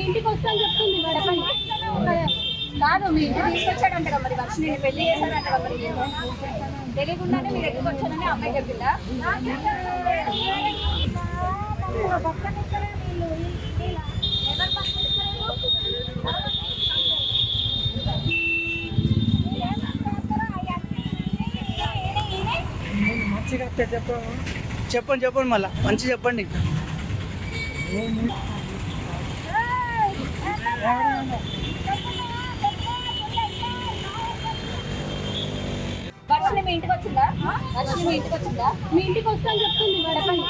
ఇంటికి వస్తా అని చెప్తుంది చెప్పండి. కాదు మీ ఇంటికి తీసుకొచ్చాడంట కదా మరి వర్షం నేను పెళ్లి చేశారంట కదా మరి తెలియకుండానే మీరు ఎక్కడికి వచ్చానని అమ్మాయి చెప్పిందా? చెప్పండి చెప్పండి మళ్ళీ మంచి చెప్పండి. వర్షం మీ ఇంటికి వచ్చిందా? వర్షం మీ ఇంటికి వచ్చిందా? మీ ఇంటికి వస్తా అని చెప్తుంది చెప్పండి.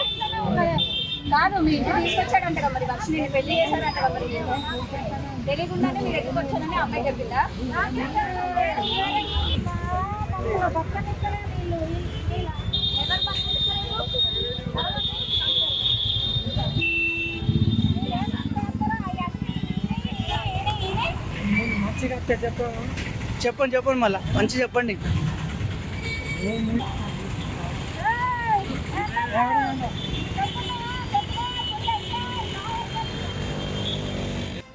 కాదు మీ ఇంటికి తీసుకొచ్చాడంట కదా మరి వర్షం నేను పెళ్లి చేశారంట కదా మరి తెలియకుండానే మీరు ఎక్కడికి వచ్చానని అమ్మాయి చెప్పిందా? చెప్పండి చెప్పండి మళ్ళీ మంచి చెప్పండి. చెప్పండి.